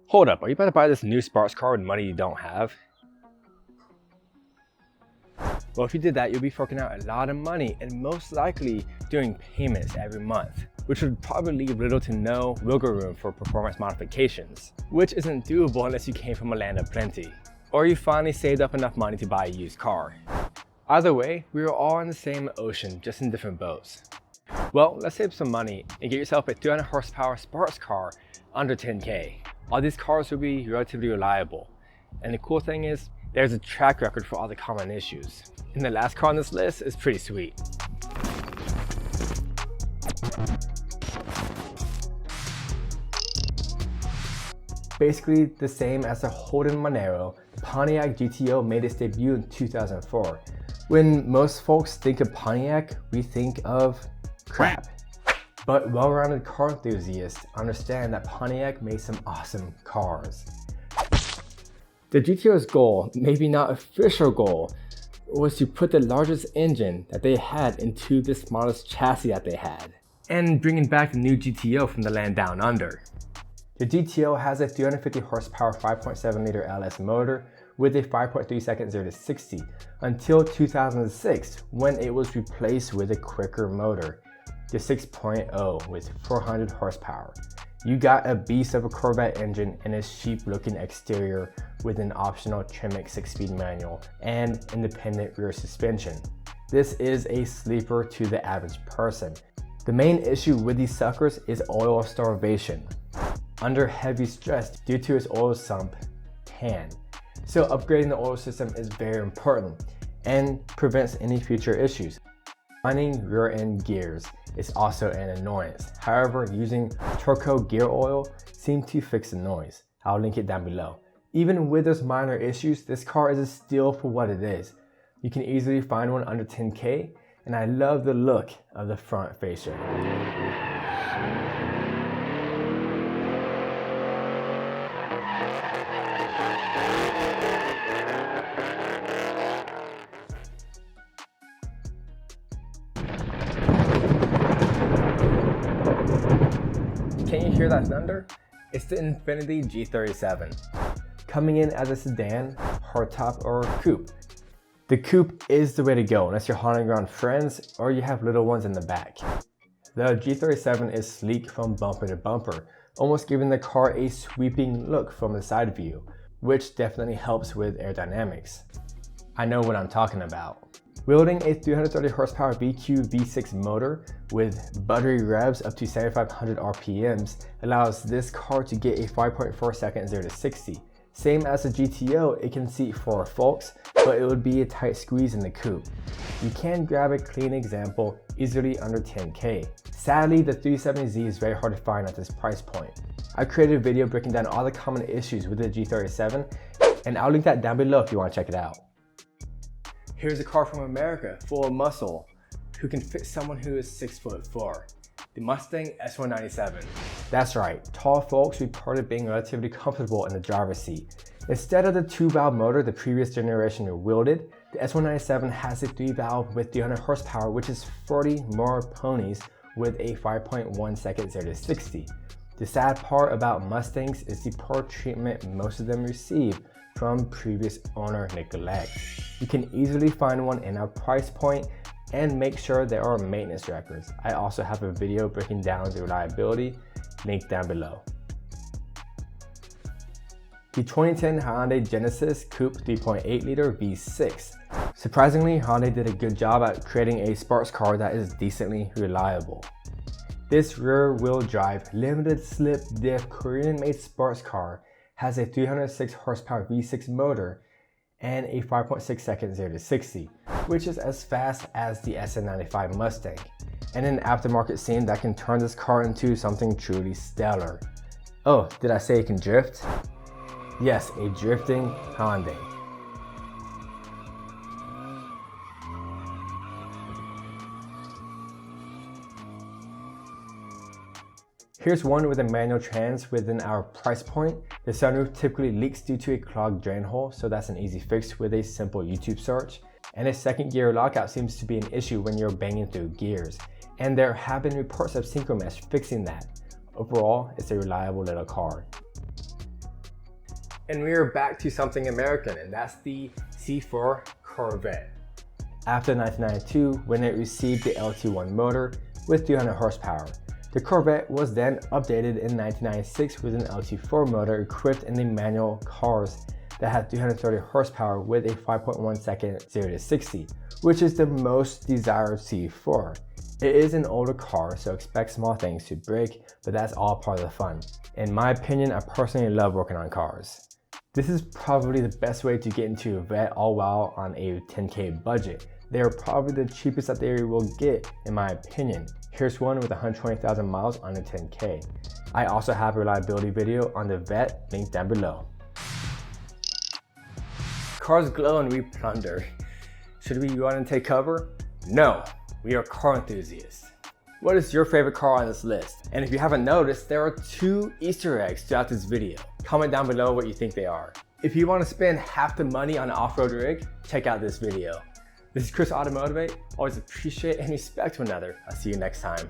Hold up, are you about to buy this new sports car with money you don't have? Well, if you did that, you'll be forking out a lot of money and most likely doing payments every month, which would probably leave little to no wiggle room for performance modifications, which isn't doable unless you came from a land of plenty, or you finally saved up enough money to buy a used car. Either way, we are all in the same ocean, just in different boats. Well, let's save some money and get yourself a 300 horsepower sports car under 10K. All these cars will be relatively reliable, and the cool thing is, there's a track record for all the common issues. And the last car on this list is pretty sweet. Basically the same as the Holden Monero, the Pontiac GTO made its debut in 2004. When most folks think of Pontiac, we think of crap. But well-rounded car enthusiasts understand that Pontiac made some awesome cars. The GTO's goal, maybe not official goal, was to put the largest engine that they had into the smallest chassis that they had, and bringing back the new GTO from the land down under. The GTO has a 350 horsepower 5.7 liter LS motor with a 5.3 second 0 to 60 until 2006, when it was replaced with a quicker motor, the 6.0 with 400 horsepower. You got a beast of a Corvette engine and a chic looking exterior with an optional Tremec 6-speed manual and independent rear suspension. This is a sleeper to the average person. The main issue with these suckers is oil starvation, under heavy stress due to its oil sump pan. So upgrading the oil system is very important and prevents any future issues. Finding rear end gears is also an annoyance. However, using Turco gear oil seems to fix the noise. I'll link it down below. Even with those minor issues, this car is a steal for what it is. You can easily find one under 10K, and I love the look of the front fascia. Can you hear that thunder? It's the Infiniti G37. Coming in as a sedan, hardtop, or coupe. The coupe is the way to go unless you're hauling around friends or you have little ones in the back. The G37 is sleek from bumper to bumper, almost giving the car a sweeping look from the side view, which definitely helps with aerodynamics. I know what I'm talking about. Wielding a 330 horsepower BQ V6 motor with buttery revs up to 7,500 RPMs allows this car to get a 5.4 second 0 to 60. Same as the GTO, it can seat 4 folks, but it would be a tight squeeze in the coupe. You can grab a clean example easily under 10K. Sadly, the 370Z is very hard to find at this price point. I created a video breaking down all the common issues with the G37, and I'll link that down below if you want to check it out. Here's a car from America, full of muscle, who can fit someone who is 6'4", the Mustang S197. That's right, tall folks reported being relatively comfortable in the driver's seat. Instead of the 2-valve motor the previous generation wielded, the S197 has a 3-valve with 300 horsepower, which is 40 more ponies with a 5.1 second 0 to 60. The sad part about Mustangs is the poor treatment most of them receive from previous owner neglect. You can easily find one in our price point and make sure there are maintenance records. I also have a video breaking down the reliability, linked down below. The 2010 Hyundai Genesis Coupe 3.8 liter V6. Surprisingly, Hyundai did a good job at creating a sports car that is decently reliable. This rear-wheel drive, limited slip diff Korean-made sports car has a 306 horsepower V6 motor and a 5.6 second 0 to 60, which is as fast as the SM95 Mustang, and an aftermarket scene that can turn this car into something truly stellar. Oh, did I say it can drift? Yes, a drifting Hyundai. Here's one with a manual trans within our price point. The sunroof typically leaks due to a clogged drain hole, so that's an easy fix with a simple YouTube search. and a second gear lockout seems to be an issue when you're banging through gears, and there have been reports of Synchromesh fixing that. Overall, it's a reliable little car. And we are back to something American, and that's the C4 Corvette. After 1992, when it received the LT1 motor with 300 horsepower, the Corvette was then updated in 1996 with an LT4 motor equipped in the manual cars that had 330 horsepower with a 5.1 second 0 to 60, which is the most desired C4. It is an older car, so expect small things to break, but that's all part of the fun. In my opinion, I personally love working on cars. This is probably the best way to get into a Vet all while on a 10K budget. They are probably the cheapest that they will get, in my opinion. Here's one with 120,000 miles on a 10K. I also have a reliability video on the Vet, linked down below. Cars glow and we plunder. Should we go on and take cover? No, we are car enthusiasts. What is your favorite car on this list? And if you haven't noticed, there are 2 Easter eggs throughout this video. Comment down below what you think they are. If you want to spend half the money on an off-road rig, check out this video. This is Chris AutoMotivate. Always appreciate and respect one another. I'll see you next time.